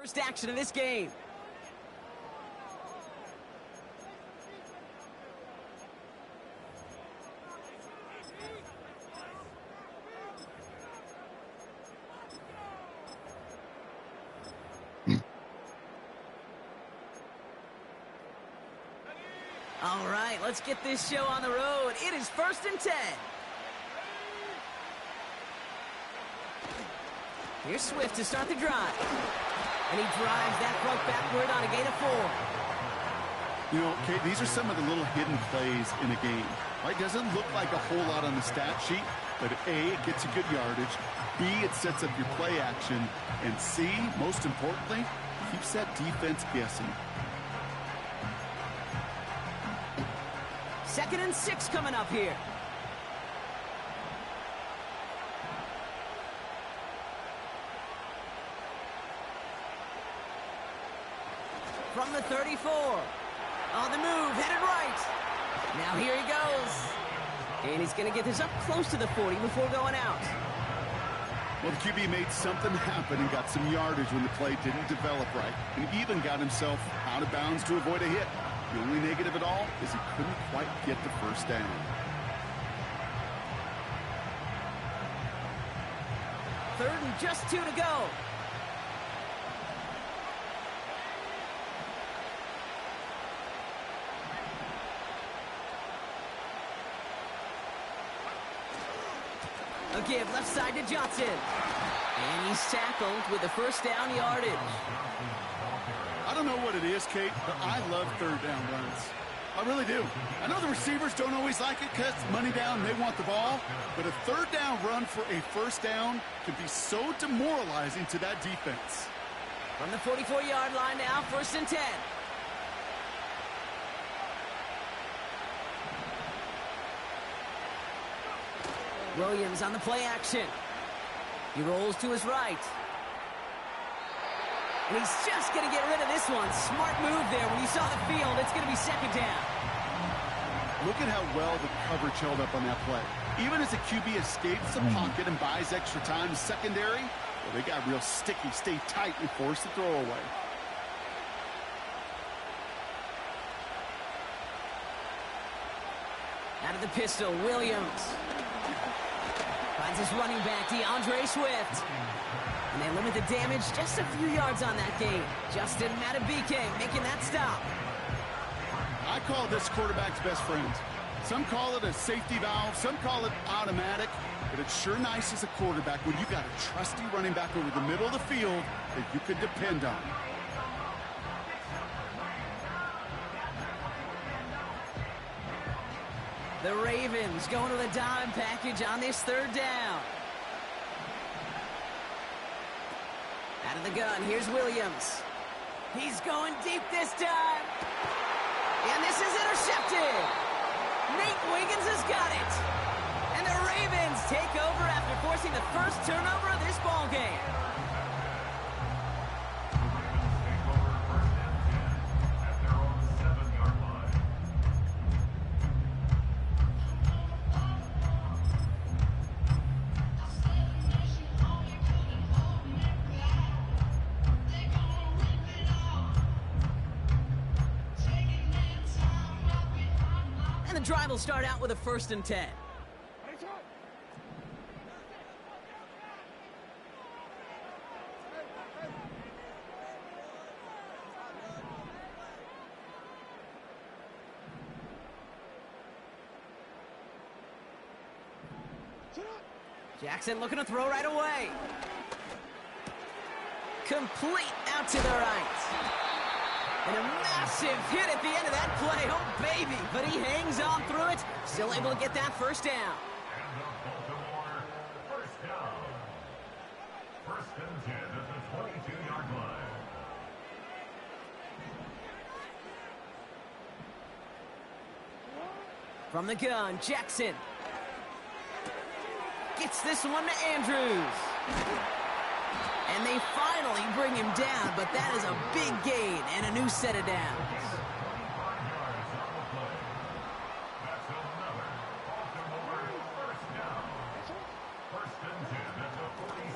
First action of this game. All right, let's get this show on the road. It is 1st and 10. Here's Swift to start the drive. And he drives that front backward on a gain of 4. You know, Kate, these are some of the little hidden plays in a game. Right? Doesn't look like a whole lot on the stat sheet, but A, it gets you good yardage. B, it sets up your play action. And C, most importantly, keeps that defense guessing. 2nd and 6 coming up here. From the 34. On the move, headed right. Now here he goes. And he's going to get this up close to the 40 before going out. Well, the QB made something happen and got some yardage when the play didn't develop right. And even got himself out of bounds to avoid a hit. The only negative at all is he couldn't quite get the first down. Third and just 2 to go. A give left side to Johnson. And he's tackled with the first down yardage. I don't know what it is, Kate, but I love third down runs. I really do. I know the receivers don't always like it because money down, they want the ball. But a third down run for a first down can be so demoralizing to that defense. From the 44-yard line now, 1st and 10. Williams on the play action. He rolls to his right. And he's just going to get rid of this one. Smart move there. When you saw the field, it's going to be 2nd down. Look at how well the coverage held up on that play. Even as the QB escapes the pocket and buys extra time secondary, well, they got real sticky, stay tight, and force the throw away. Out of the pistol, Williams. Finds his running back, DeAndre Swift. And they limit the damage just a few yards on that game. Justin Matabike making that stop. I call this quarterback's best friend. Some call it a safety valve, some call it automatic, but it's sure nice as a quarterback when you got a trusty running back over the middle of the field that you can depend on. The Ravens going with a dime package on this 3rd down. Out of the gun, here's Williams. He's going deep this time. And this is intercepted. Nate Wiggins has got it. And the Ravens take over after forcing the first turnover of this ball game. The drive will start out with a 1st and 10. Jackson looking to throw right away. Complete out to the right. And a massive hit at the end of that play. Oh, baby. But he hangs on through it. Still able to get that first down. And the Baltimore first down. 1st and 10 at the 22-yard line. From the gun, Jackson. Gets this one to Andrews. And they finally bring him down, but that is a big gain and a new set of downs.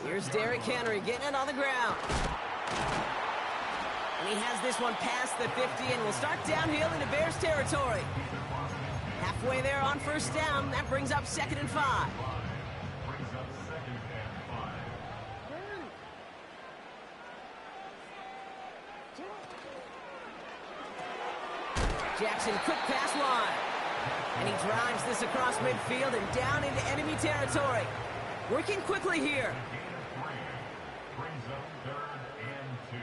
Here's Derrick Henry getting it on the ground. And he has this one past the 50 and will start downhill into Bears territory. Halfway there on first down. That brings up 2nd and 5. Jackson, quick pass wide. And he drives this across midfield and down into enemy territory. Working quickly here. Brings up 3rd and 2.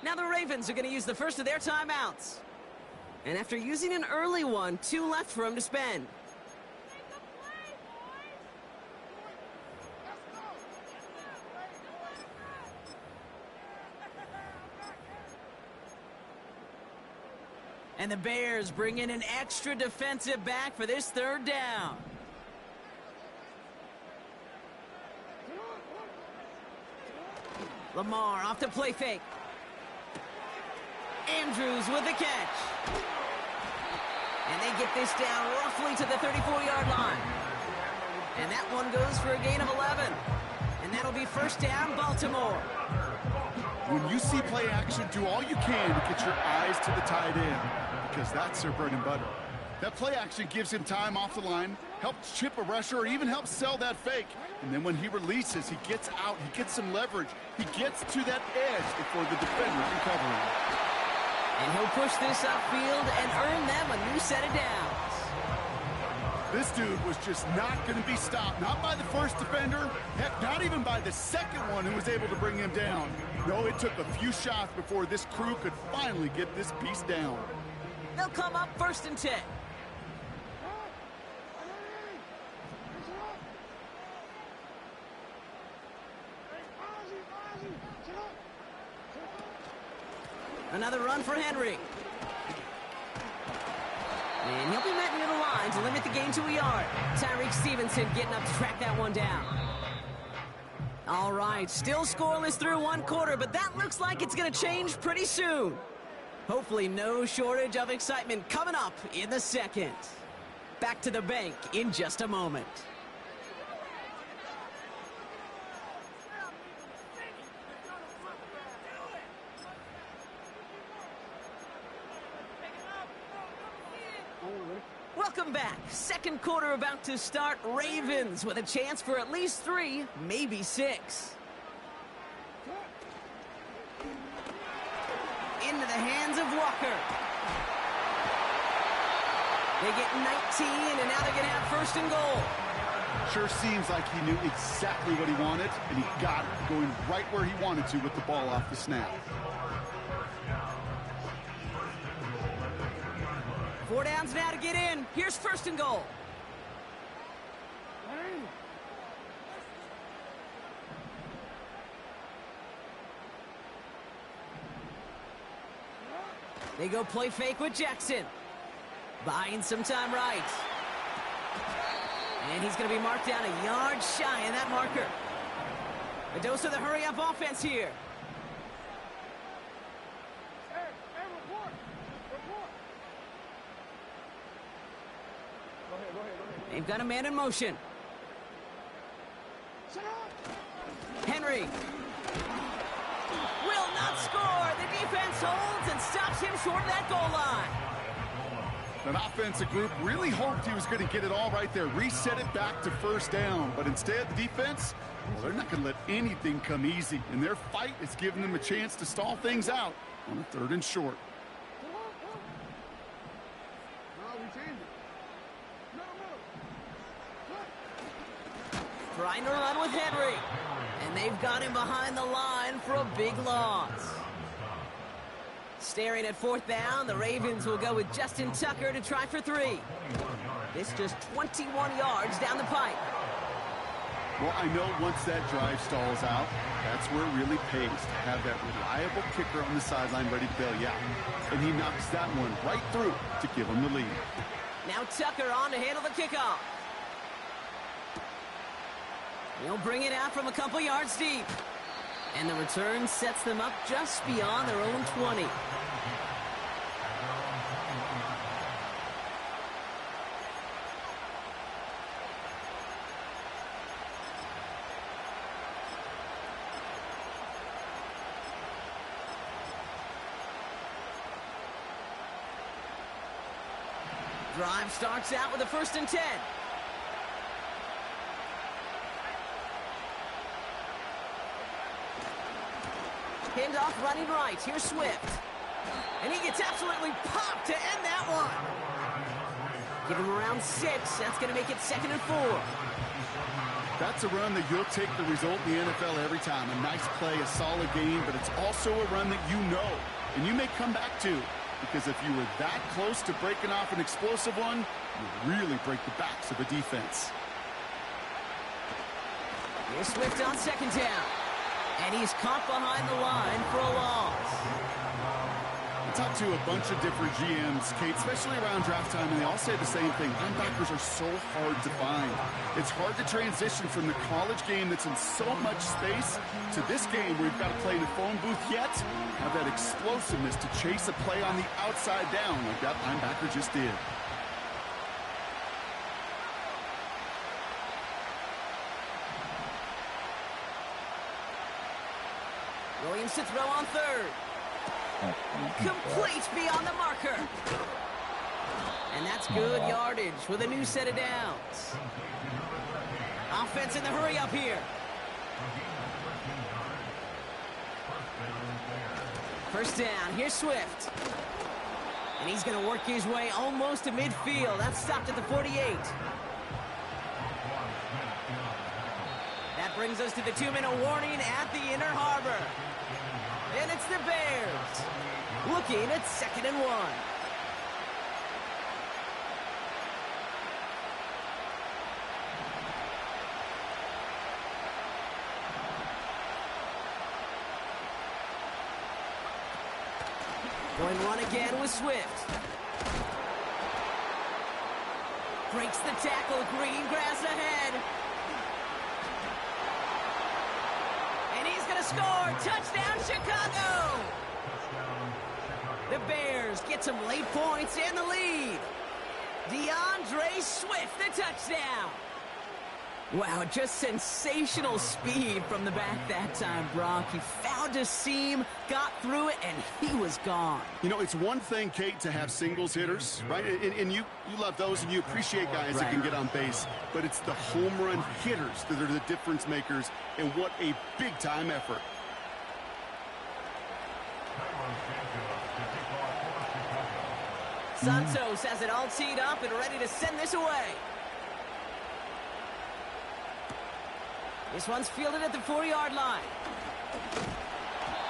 Now the Ravens are going to use the first of their timeouts. And after using an early one, 2 left for him to spend. And the Bears bring in an extra defensive back for this 3rd down. Lamar off the play fake. Andrews with the catch. And they get this down roughly to the 34-yard line. And that one goes for a gain of 11. And that'll be 1st down, Baltimore. When you see play action, do all you can to get your eyes to the tight end, because that's their bread and butter. That play action gives him time off the line, helps chip a rusher, or even helps sell that fake. And then when he releases, he gets out, he gets some leverage. He gets to that edge before the defender can cover him. And he'll push this upfield and earn them a new set of downs. This dude was just not going to be stopped. Not by the first defender. Heck, not even by the second one who was able to bring him down. No, it took a few shots before this crew could finally get this piece down. They'll come up 1st and 10. Another run for Henry. And he'll be met near the line to limit the gain to a yard. Tyreek Stevenson getting up to track that one down. All right, still scoreless through 1 quarter, but that looks like it's going to change pretty soon. Hopefully no shortage of excitement coming up in the 2nd. Back to the bank in just a moment. Welcome back. 2nd quarter about to start. Ravens with a chance for at least 3, maybe 6. Into the hands of Walker. They get 19, and now they're going to have 1st and goal. Sure seems like he knew exactly what he wanted, and he got it, going right where he wanted to with the ball off the snap. 4 downs now to get in. Here's 1st and goal. They go play fake with Jackson. Buying some time right. And he's going to be marked down a yard shy of that marker. A dose of the hurry-up offense here. They've got a man in motion. Henry. Will not score. The defense holds and stops him short of that goal line. An offensive group really hoped he was going to get it all right there, reset it back to 1st down. But instead, the defense, well, they're not going to let anything come easy. And their fight is giving them a chance to stall things out on a 3rd and short. Trying to run with Henry. And they've got him behind the line for a big loss. Staring at 4th down, the Ravens will go with Justin Tucker to try for 3. This just 21 yards down the pipe. Well, I know once that drive stalls out, that's where it really pays to have that reliable kicker on the sideline ready to bail you out. And he knocks that one right through to give him the lead. Now Tucker on to handle the kickoff. He'll bring it out from a couple yards deep. And the return sets them up just beyond their own 20. Drive starts out with a 1st and 10. Handoff running right. Here's Swift. And he gets absolutely popped to end that one. Give him around 6. That's going to make it 2nd and 4. That's a run that you'll take the result in the NFL every time. A nice play, a solid game, but it's also a run that you know and you may come back to. Because if you were that close to breaking off an explosive one, you really break the backs of a defense. Here's Swift on 2nd down. And he's caught behind the line for a loss. I talked to a bunch of different GMs, Kate, especially around draft time, and they all say the same thing. Linebackers are so hard to find. It's hard to transition from the college game that's in so much space to this game where you've got to play in a phone booth yet have that explosiveness to chase a play on the outside down like that linebacker just did. Williams to throw on 3rd. Complete beyond the marker. And that's good yardage with a new set of downs. Offense in the hurry up here. 1st down. Here's Swift. And he's going to work his way almost to midfield. That's stopped at the 48. That brings us to the 2-minute warning at the Inner Harbor. And it's the Bears looking at 2nd and 1. Going run again with Swift. Breaks the tackle. Green grass ahead. And he's going to score. Touchdown, Chicago! The Bears get some late points in the lead. DeAndre Swift, the touchdown. Wow, just sensational speed from the back that time, Brock. He found a seam, got through it, and he was gone. You know, it's one thing, Kate, to have singles hitters, right? And you love those, and you appreciate guys that can get on base. But it's the home run hitters that are the difference makers, and what a big-time effort. Santos has it all teed up and ready to send this away. This one's fielded at the 4-yard line.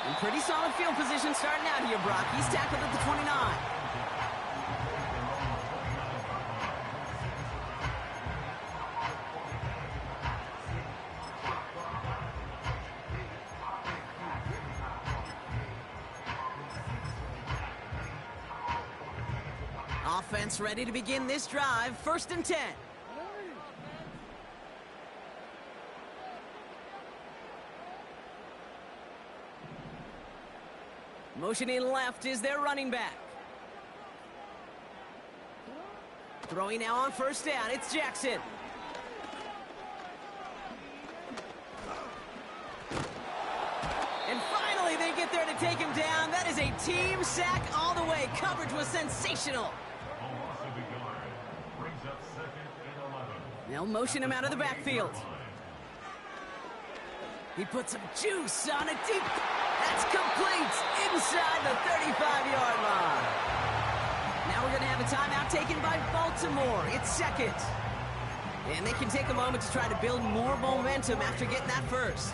In pretty solid field position starting out here, Brock. He's tackled at the 29. Offense ready to begin this drive. 1st and 10. Motioning left is their running back. Throwing now on 1st down. It's Jackson. And finally they get there to take him down. That is a team sack all the way. Coverage was sensational. They'll motion him out of the backfield. He puts some juice on a deep. That's complete inside the 35-yard line. Now we're going to have a timeout taken by Baltimore. It's 2nd. And they can take a moment to try to build more momentum after getting that first.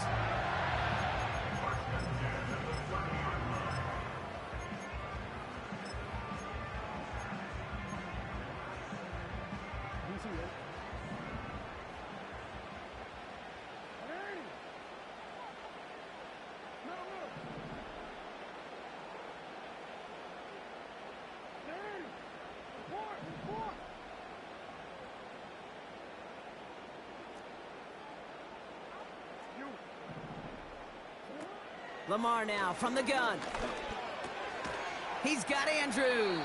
Lamar now from the gun. He's got Andrews.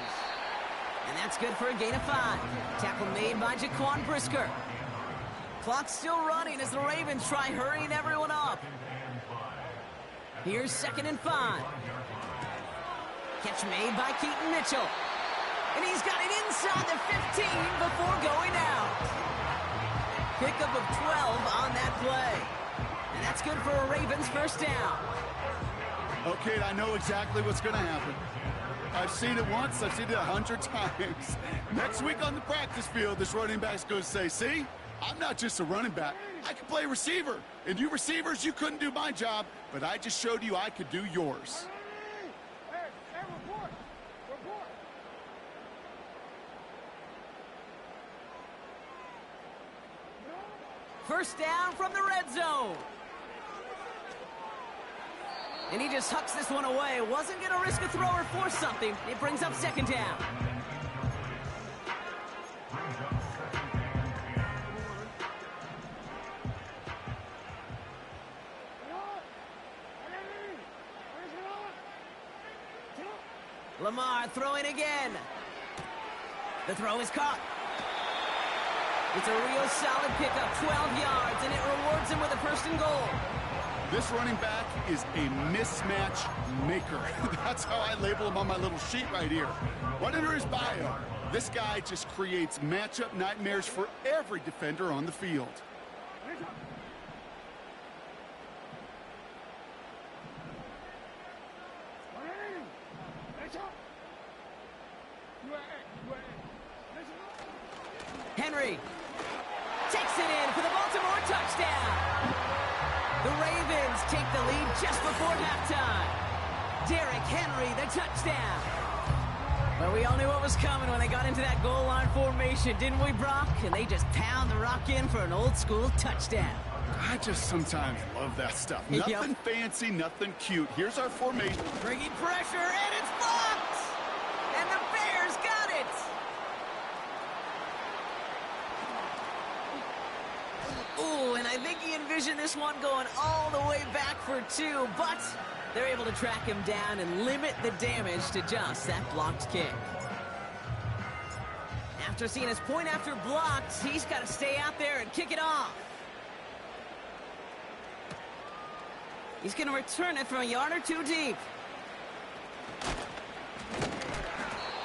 And that's good for a gain of 5. Tackle made by Jaquan Brisker. Clock's still running as the Ravens try hurrying everyone up. Here's 2nd and 5. Catch made by Keaton Mitchell. And he's got it inside the 15 before going out. Pickup of 12 on that play. And that's good for a Ravens first down. Okay, I know exactly what's going to happen. I've seen it once, I've seen it 100 times. Next week on the practice field, this running back's going to say, see, I'm not just a running back. I can play receiver. And you receivers, you couldn't do my job, but I just showed you I could do yours. First down from the red zone. And he just hucks this one away. Wasn't going to risk a throw or force something. It brings up 2nd down. Lamar throwing again. The throw is caught. It's a real solid pickup, 12 yards, and it rewards him with a 1st and goal. This running back is a mismatch maker. That's how I label him on my little sheet right here. Right under his bio, this guy just creates matchup nightmares for every defender on the field. Henry takes it in for the Baltimore touchdown. The Ravens take the lead just before halftime. Derrick Henry, the touchdown. But we all knew what was coming when they got into that goal line formation, didn't we, Brock? And they just pound the rock in for an old-school touchdown. I just sometimes love that stuff. Nothing fancy, nothing cute. Here's our formation. Bringing pressure, and it's blocked! And the Bears got it! Ooh, and I think he envisioned this one going all the way back for 2, but they're able to track him down and limit the damage to just that blocked kick. After seeing his point after blocked, he's got to stay out there and kick it off. He's going to return it from a yard or 2 deep.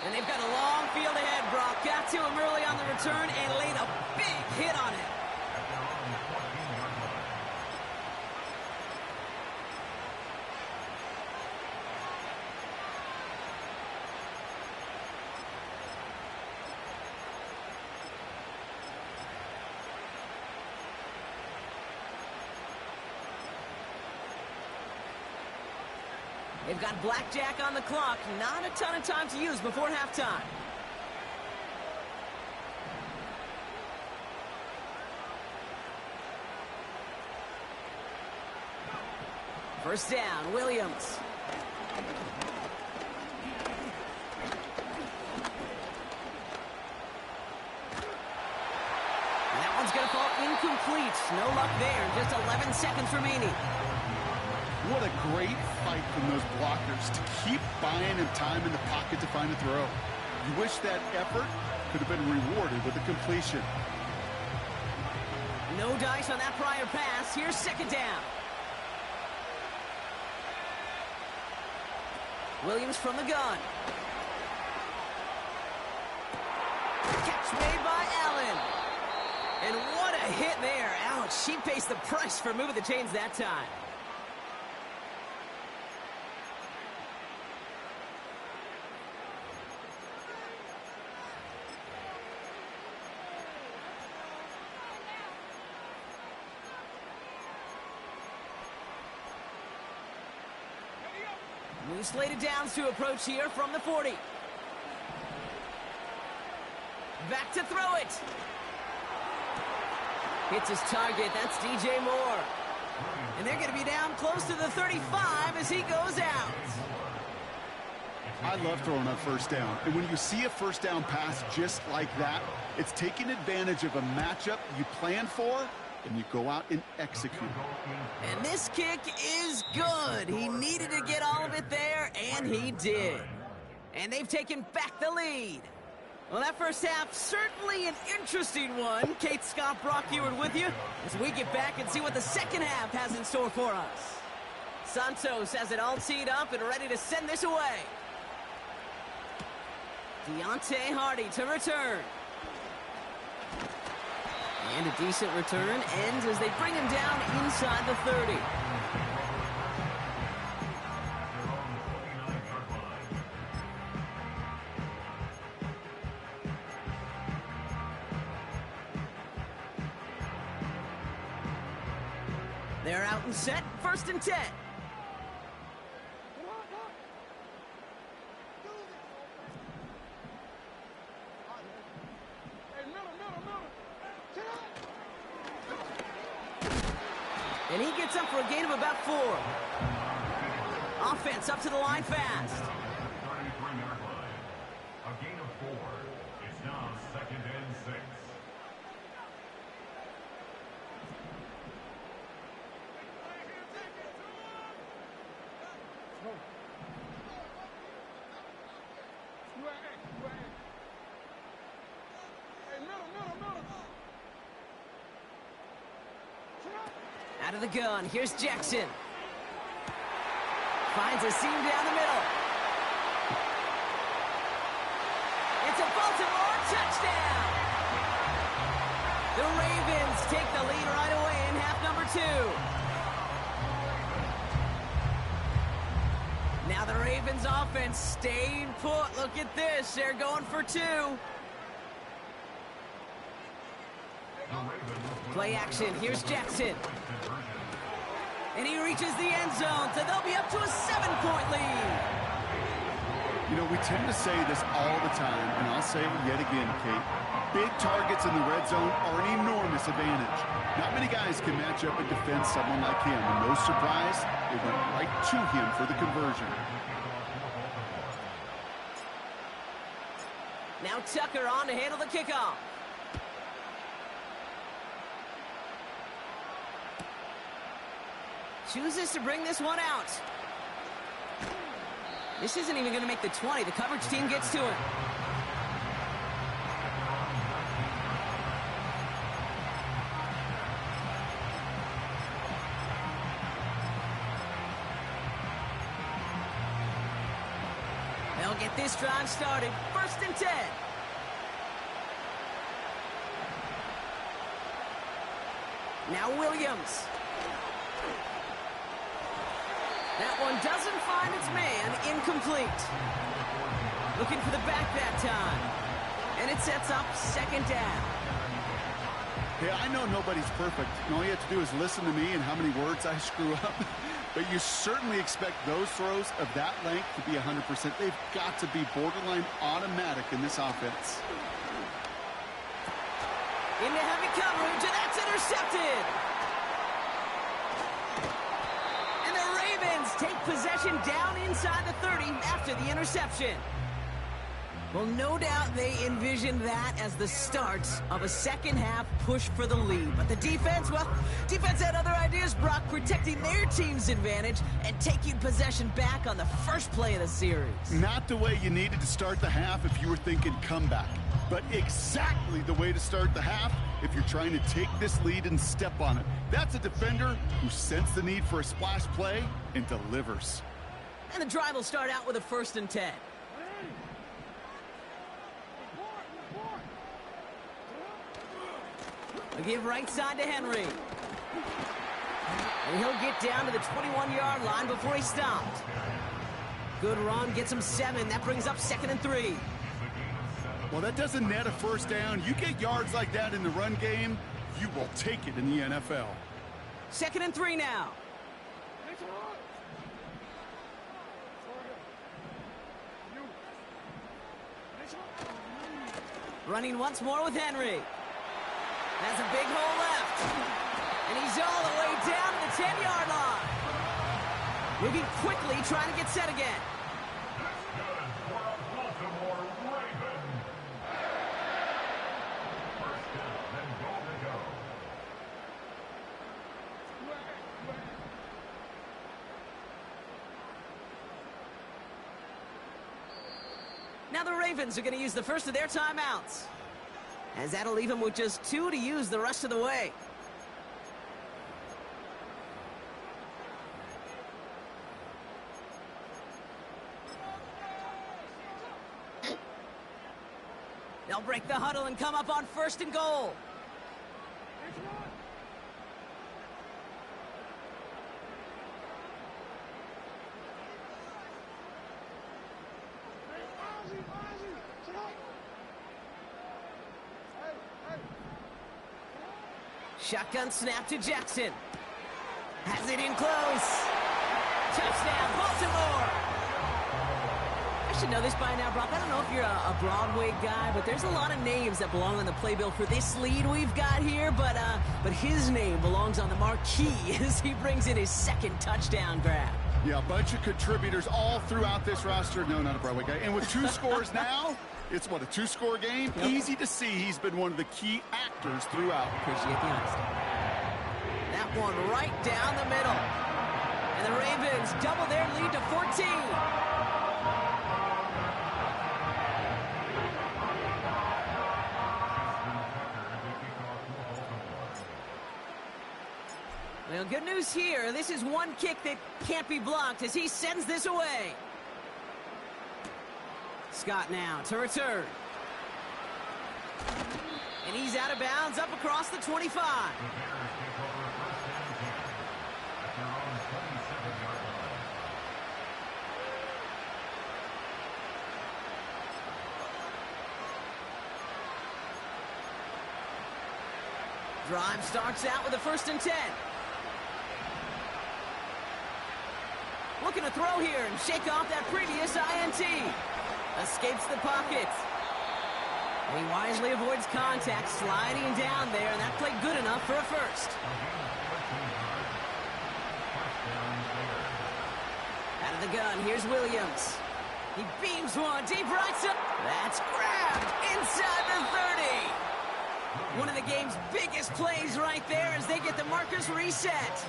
And they've got a long field ahead, Brock. Got to him early on the return and laid a big hit on it. They've got blackjack on the clock. Not a ton of time to use before halftime. First down, Williams. And that one's going to fall incomplete. No luck there. Just 11 seconds remaining. What a great fight from those blockers to keep buying him time in the pocket to find a throw. You wish that effort could have been rewarded with a completion. No dice on that prior pass. Here's 2nd down. Williams from the gun. Catch made by Allen. And what a hit there. Ouch, she pays the price for moving the chains that time. New slated downs to approach here from the 40. Back to throw it. Hits his target. That's DJ Moore. And they're going to be down close to the 35 as he goes out. I love throwing on first down. And when you see a first down pass just like that, it's taking advantage of a matchup you planned for and you go out and execute. And this kick is good. He needed to get all of it there, and he did. And they've taken back the lead. Well, that first half, certainly an interesting one. Kate Scott, Brock Ewart with you as we get back and see what the second half has in store for us. Santos has it all teed up and ready to send this away. Deontay Hardy to return. And a decent return ends as they bring him down inside the 30. They're out and set, 1st and 10. And he gets up for a gain of about 4. Offense up to the line fast. 33-yard line. A gain of 4. It's now 2nd and 6. Out of the gun, here's Jackson. Finds a seam down the middle. It's a Baltimore touchdown! The Ravens take the lead right away in half number 2. Now the Ravens offense staying put. Look at this, they're going for 2. Play action, here's Jackson. And he reaches the end zone, so they'll be up to a 7-point lead. You know, we tend to say this all the time, and I'll say it yet again, Kate. Big targets in the red zone are an enormous advantage. Not many guys can match up and defend someone like him, and no surprise, they went right to him for the conversion. Now Tucker on to handle the kickoff. Chooses to bring this one out. This isn't even going to make the 20. The coverage team gets to it. They'll get this drive started. 1st and 10. Now Williams. That one doesn't find its man, incomplete. Looking for the back that time. And it sets up 2nd down. Hey, I know nobody's perfect, and all you have to do is listen to me and how many words I screw up. But you certainly expect those throws of that length to be 100%. They've got to be borderline automatic in this offense. Into heavy coverage, and that's intercepted. Take possession down inside the 30 after the interception. Well, no doubt they envisioned that as the start of a second half push for the lead. But the defense, well, defense had other ideas, Brock, protecting their team's advantage and taking possession back on the first play of the series. Not the way you needed to start the half if you were thinking comeback, but exactly the way to start the half if you're trying to take this lead and step on it. That's a defender who sensed the need for a splash play and delivers. And the drive will start out with a 1st and 10. A give right side to Henry. And he'll get down to the 21-yard line before he stopped. Good run, gets him 7. That brings up 2nd and 3. Well, that doesn't net a 1st down. You get yards like that in the run game, you will take it in the NFL. 2nd and 3 now. Running once more with Henry. Has a big hole left. And he's all the way down to the 10-yard line. Moving quickly, trying to get set again. Now the Ravens are going to use the first of their timeouts, as that'll leave them with just 2 to use the rest of the way. They'll break the huddle and come up on 1st and goal. Shotgun snap to Jackson. Has it in close. Touchdown, Baltimore. I should know this by now, Brock. I don't know if you're a Broadway guy, but there's a lot of names that belong on the playbill for this lead we've got here. But his name belongs on the marquee as he brings in his 2nd touchdown grab. Yeah, a bunch of contributors all throughout this roster. No, not a Broadway guy. And with 2 scores now, it's what, a 2-score game? Yep. Easy to see he's been one of the key actors throughout. Appreciate the honesty. That one right down the middle. And the Ravens double their lead to 14. Well, good news here. This is one kick that can't be blocked as he sends this away. Scott now to return. And he's out of bounds up across the 25. Drive starts out with a 1st and 10. Looking to throw here and shake off that previous INT. Escapes the pocket. And he wisely avoids contact, sliding down there, and that played good enough for a 1st. Out of the gun, here's Williams. He beams one deep right side. That's grabbed inside the 30. One of the game's biggest plays right there as they get the markers reset.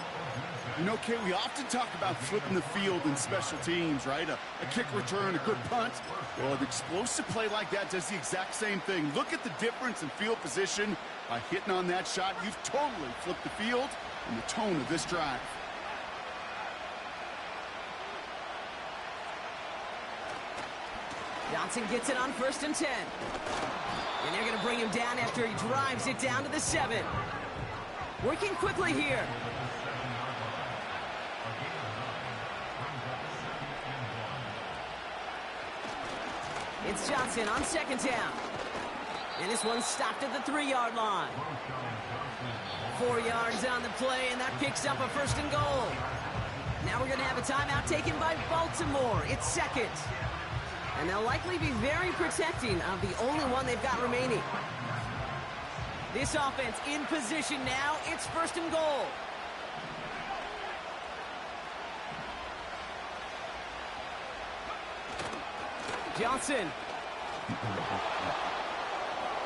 You know, Kay, we often talk about flipping the field in special teams, right? A kick return, a good punt. Well, an explosive play like that does the exact same thing. Look at the difference in field position. By hitting on that shot, you've totally flipped the field and the tone of this drive. Johnson gets it on 1st and 10. And they're going to bring him down after he drives it down to the 7. Working quickly here. It's Johnson on 2nd down. And this one's stopped at the 3-yard line. 4 yards on the play, and that picks up a 1st and goal. Now we're going to have a timeout taken by Baltimore. It's 2nd. And they'll likely be very protecting of the only one they've got remaining. This offense in position now. It's 1st and goal. Johnson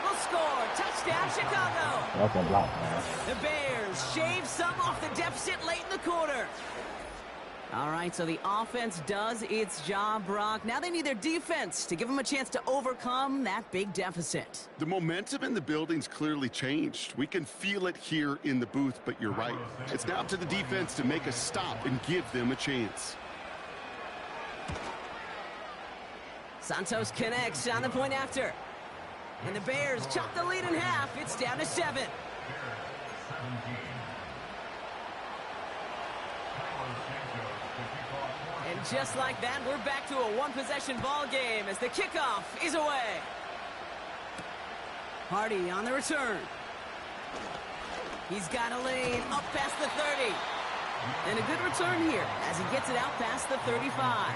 will score. Touchdown, Chicago. That's a block, man. The Bears shave some off the deficit late in the quarter. All right, so the offense does its job, Brock. Now they need their defense to give them a chance to overcome that big deficit. The momentum in the building's clearly changed. We can feel it here in the booth, but you're right. It's now up to the defense to make a stop and give them a chance. Santos connects on the point after. And the Bears chop the lead in half. It's down to 7. And just like that, we're back to a one-possession ball game as the kickoff is away. Hardy on the return. He's got a lane up past the 30. And a good return here as he gets it out past the 35.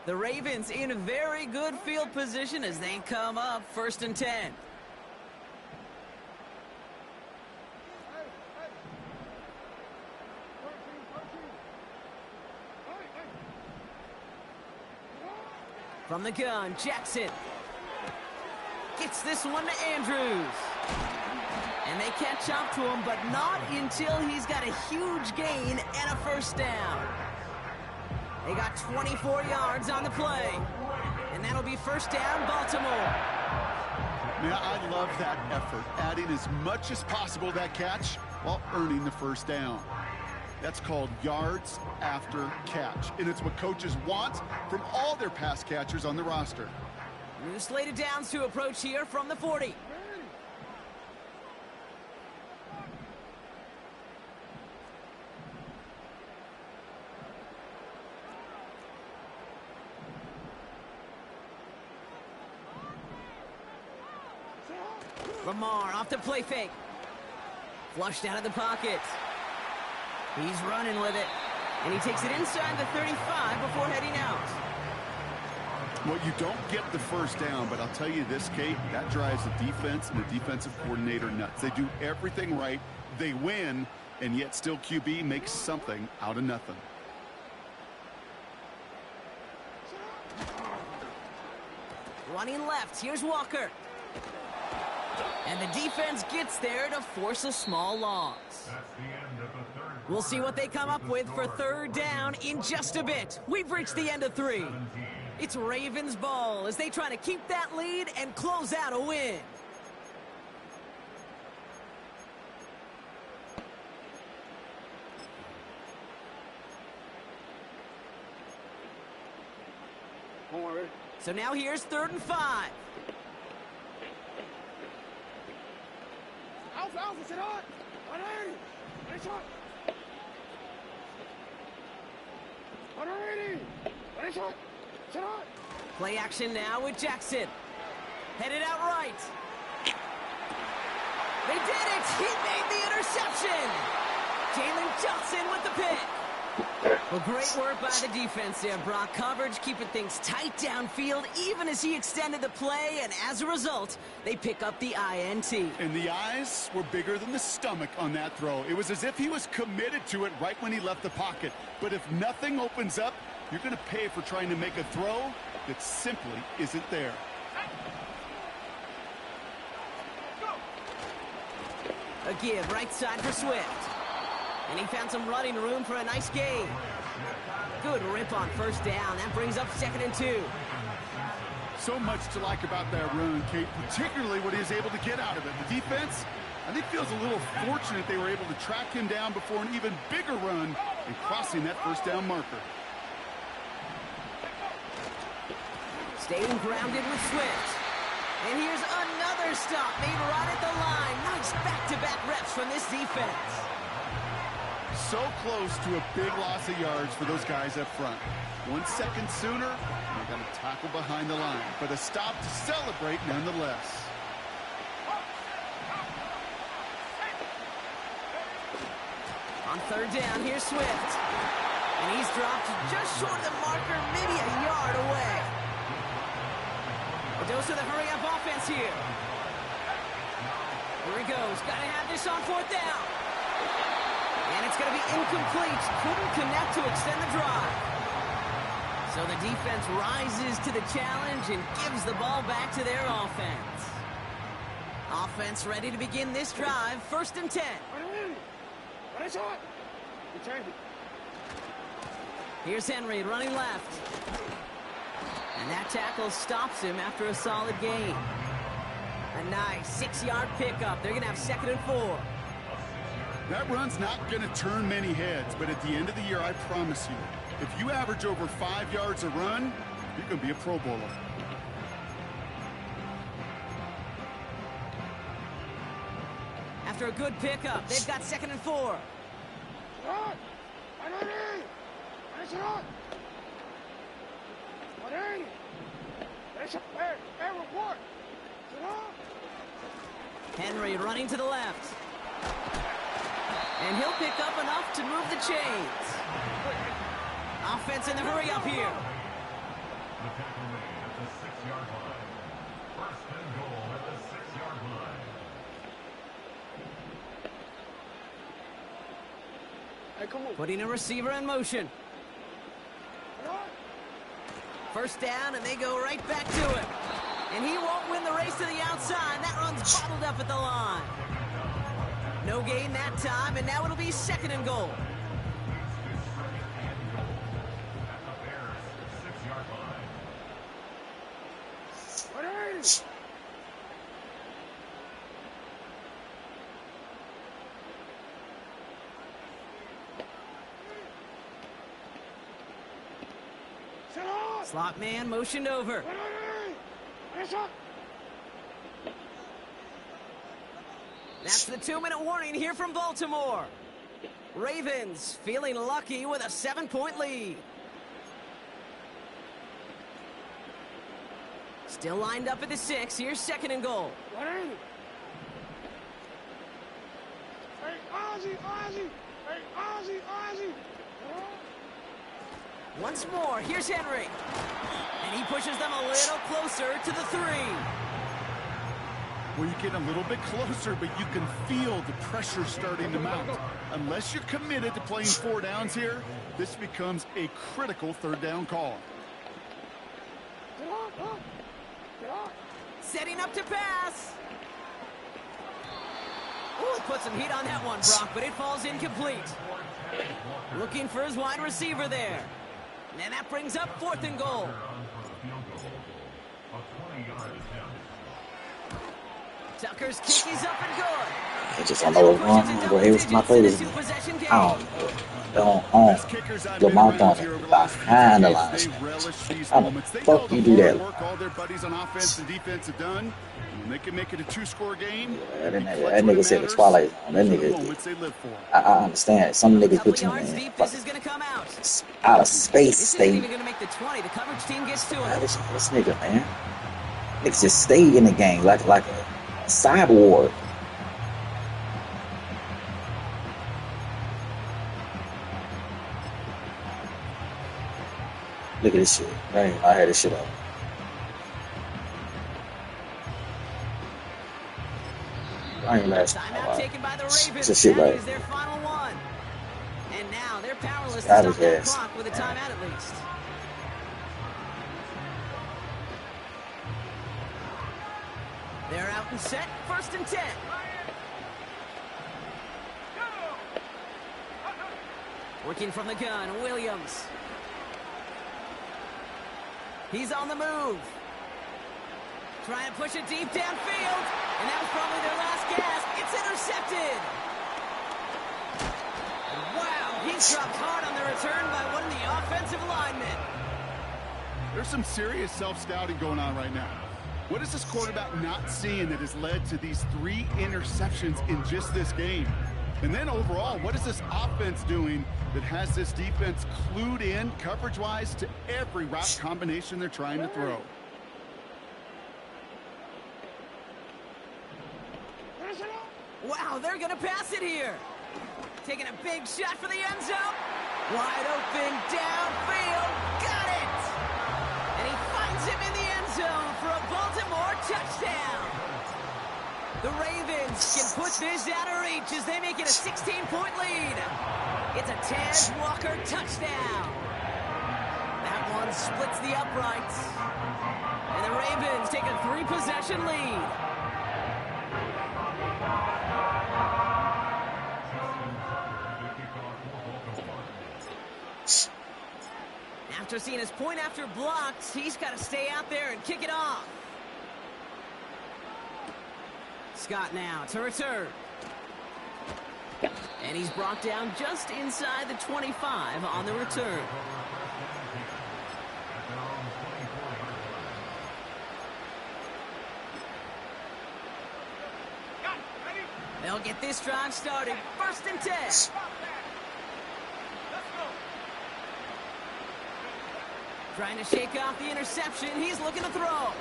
The Ravens in very good field position as they come up 1st and 10. From the gun, Jackson. Gets this one to Andrews. And they catch up to him, but not until he's got a huge gain and a first down. They got 24 yards on the play. And that'll be first down, Baltimore. Man, I love that effort, adding as much as possible to that catch while earning the first down. That's called yards after catch, and it's what coaches want from all their pass catchers on the roster. New slated downs to approach here from the 40. Lamar off the play fake. Flushed out of the pocket. He's running with it. And he takes it inside the 35 before heading out. Well, you don't get the first down, but I'll tell you this, Kate, that drives the defense and the defensive coordinator nuts. They do everything right. They win, and yet still QB makes something out of nothing. Running left, here's Walker. And the defense gets there to force a small loss. That's the end of the third. We'll see what they come up with for third down in just a bit. We've reached the end of 3. It's Ravens ball as they try to keep that lead and close out a win. So now here's 3rd and 5. Play action now with Jackson. Headed out right. They did it! He made the interception! Jalen Johnson with the pick. Well, great work by the defense there, Brock. Coverage keeping things tight downfield even as he extended the play, and as a result, they pick up the INT. And the eyes were bigger than the stomach on that throw. It was as if he was committed to it right when he left the pocket. But if nothing opens up, you're going to pay for trying to make a throw that simply isn't there. A give right side for Swift. And he found some running room for a nice gain. Good rip on first down. That brings up 2nd and 2. So much to like about that run, Kate, particularly what he was able to get out of it. The defense, I think, feels a little fortunate they were able to track him down before an even bigger run and crossing that first down marker. Staying grounded with Swift. And here's another stop made right at the line. Nice back-to-back reps from this defense. So close to a big loss of yards for those guys up front. 1 second sooner, they got a tackle behind the line, but a stop to celebrate nonetheless. On 3rd down, here's Swift. And he's dropped just short of the marker, maybe a yard away. A dose of the hurry-up offense here. Here he goes. Got to have this on 4th down. And it's going to be incomplete. Couldn't connect to extend the drive. So the defense rises to the challenge and gives the ball back to their offense. Offense ready to begin this drive. 1st and 10. Here's Henry running left. And that tackle stops him after a solid gain. A nice 6-yard pickup. They're going to have 2nd and 4. That run's not going to turn many heads, but at the end of the year, I promise you, if you average over 5 yards a run, you're going to be a Pro Bowler. After a good pickup, they've got 2nd and 4. Henry running to the left. And he'll pick up enough to move the chains. Offense in the hurry up here. The tackle made at the 6-yard line. 1st and goal at the 6-yard line. Putting a receiver in motion. First down, and they go right back to him. And he won't win the race to the outside. That run's bottled up at the line. No gain that time, and now it'll be 2nd and goal. Slot man motioned over. That's the 2-minute warning here from Baltimore. Ravens feeling lucky with a 7-point lead. Still lined up at the 6. Here's 2nd and goal. Once more, here's Henry. And he pushes them a little closer to the 3. Well, you get a little bit closer, but you can feel the pressure starting to mount. Unless you're committed to playing 4 downs here, this becomes a critical 3rd down call. Setting up to pass. Ooh, put some heat on that one, Brock, but it falls incomplete. Looking for his wide receiver there. And that brings up 4th and goal. Tucker's kick is up and good. I just don't know what's going on. Go ahead with my plays. I don't know. Lamar throwing behind the line. How the fuck you do that? All their buddies on offense and defense have done. And they can make it a 2-score game. Yeah, that nigga said the Twilight Zone. That nigga, I understand. Some niggas put you in out of space state. This nigga, man. Niggas just stayed in the game like a cyborg. Look at this shit. Man, I had this shit up. I ain't last. It's a shit right. And now they're powerless to stop that clock with a timeout at least. They're out and set. 1st and 10. Working from the gun, Williams. He's on the move. Trying to push it deep downfield. And that was probably their last gasp. It's intercepted. Wow, he's dropped hard on the return by one of the offensive linemen. There's some serious self-scouting going on right now. What is this quarterback not seeing that has led to these 3 interceptions in just this game? And then overall, what is this offense doing that has this defense clued in coverage-wise to every route combination they're trying to throw? Wow, they're going to pass it here. Taking a big shot for the end zone. Wide open downfield. Got it. And he finds him in the end zone for a Baltimore touchdown. The Ravens can put this out of reach as they make it a 16-point lead. It's a Taz Walker touchdown. That one splits the uprights. And the Ravens take a 3-possession lead. After seeing his point after blocked, he's got to stay out there and kick it off. Scott now to return. And he's brought down just inside the 25 on the return. They'll get this drive started. 1st and 10. Trying to shake off the interception. He's looking to throw.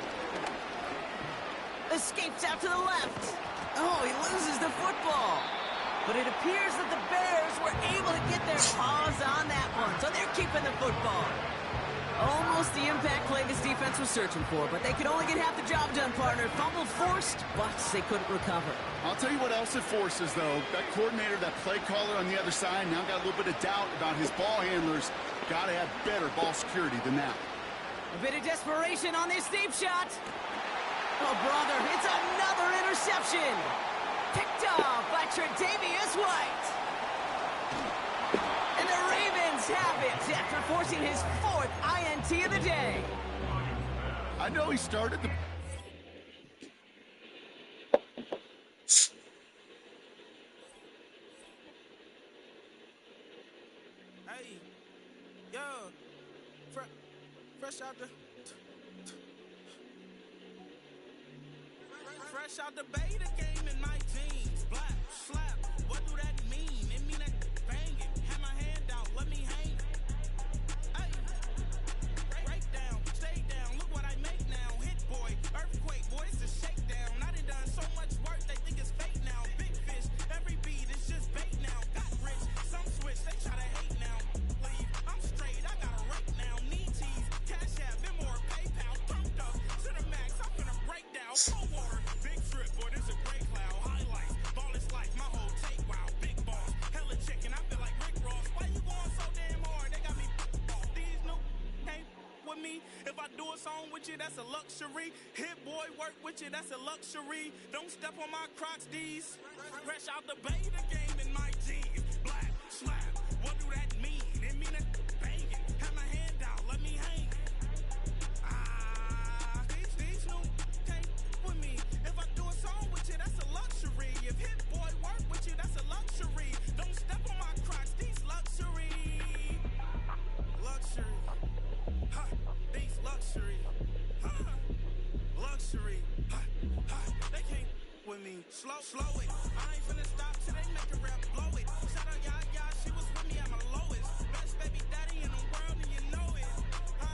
Escapes out to the left. Oh, he loses the football. But it appears that the Bears were able to get their paws on that one. So they're keeping the football. Almost the impact play this defense was searching for, but they could only get half the job done, partner. Fumble forced, but they couldn't recover. I'll tell you what else it forces, though. That coordinator, that play caller on the other side, now got a little bit of doubt about his ball handlers. Got to have better ball security than that. A bit of desperation on this deep shot. Oh, brother, it's another interception. Picked off by Tre'Davious White. And the Ravens have it after forcing his 4th INT of the day. I know he started the... Hey, yo, fresh out the... Fresh out the beta game in my jeans. Black, slap, what do that mean? It mean that banging. Have my hand out, let me hang. Hey, break down, stay down, look what I make now. Hit boy, earthquake, boy, it's a shakedown. I done so much work, they think it's fake now. Big fish, every beat is just bait now. Got rich, some switch, they try to hate now. Leave, I'm straight, I got a rake now. Need tease, cash app, Venmo or PayPal. Pumped up to the max, I'm gonna break down. Full water, big trip, boy, this a great cloud. Highlights, ball is life, my whole take, wow. Big balls, hella chicken, I feel like Rick Ross. Why you going so damn hard? They got me off. These new ain't with me. If I do a song with you, that's a luxury. Hit boy, work with you, that's a luxury. Don't step on my Crocs, D's. Fresh out the beta game in my jeans. Black, slap, what do that mean? It mean that banging. Have my hand out, let me hang. These new can't with me. If I do a song with you, that's a luxury. If hit boy, work with you, that's a luxury. Don't step on my Crocs, these luxury. Luxury. Ha, these luxury. Ha, luxury. Ha, ha, they can't with me. Slow it. I ain't finna stop till they make a rap blow it. Shout out Yaya, she was with me at my lowest. Best baby daddy in the world and you know it. I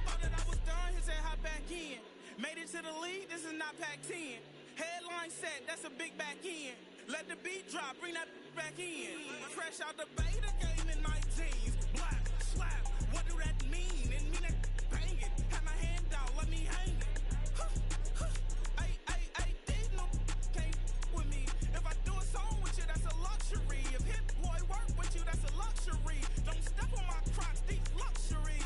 thought that I was done, he said hop back in. Made it to the league, this is not Pac-10. Headline set, that's a big back end. Let the beat drop, bring that back in. Fresh out the beta game in my jeans. Black, slap, what do that mean? It mean that banging. Have my hand out, let me hang it. These no can't with me. If I do a song with you, that's a luxury. If hit boy work with you, that's a luxury. Don't step on my Crocs, these luxury.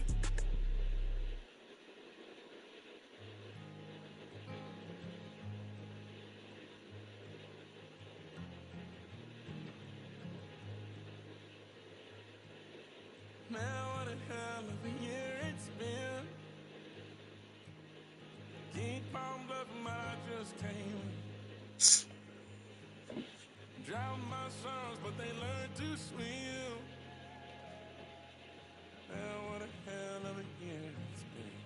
Man, what a hell of a year it's been. King Kong bluffing, but I just came. Drown my sons, but they learned to swim. Man, what a hell of a year it's been.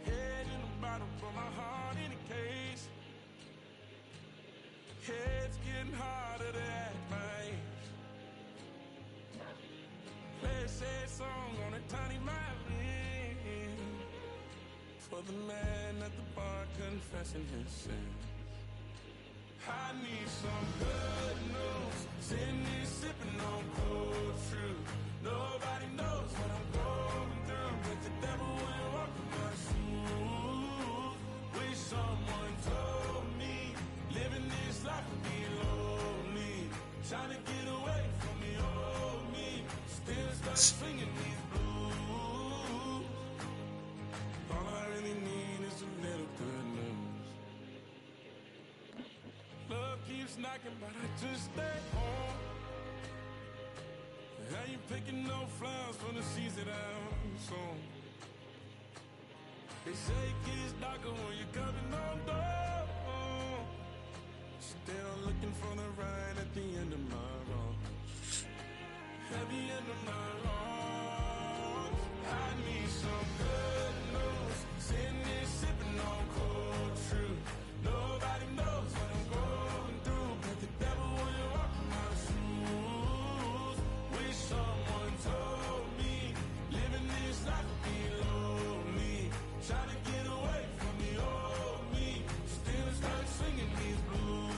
Head in the bottom for my heart in a case. Head's getting harder to act my age. Play a sad song on a tiny violin for the man at the bar confessing his sins. I need some good news. Sitting here sipping on cold truth. Nobody knows what I'm going through, but the devil will walk in my shoes. Wish someone told me living this life would be lonely. Trying to get away from the old me. Still start singing these blues. All I really need is a little good news. Love keeps knocking, but I just stay home. How you picking no flowers from the seeds that I'm sown? They say it gets darker when you're coming on door. Still looking for the ride at the end of my road. At the end of my road, I need some good news. Sitting here sipping on cold truth. Nobody knows what I'm going through, but the devil will walk in my shoes. Wish someone told me living this life would be lonely. Trying to get away from the old me. Still start singing these blues.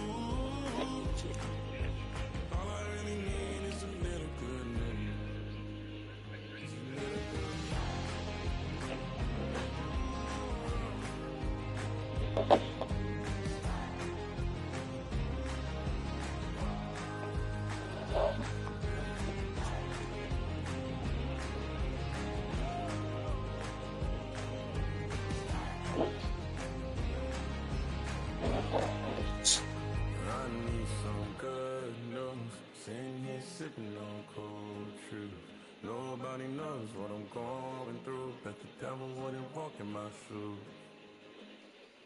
I'm going through. Bet the devil wouldn't walk in my shoes.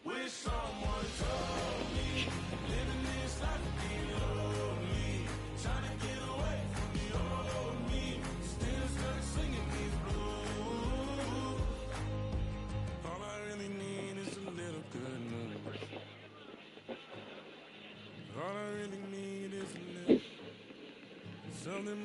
Wish someone told me living this life would be lonely. Trying to get away from the old me. Still stuck singing these blues. All I really need is a little good news. All I really need is a little something.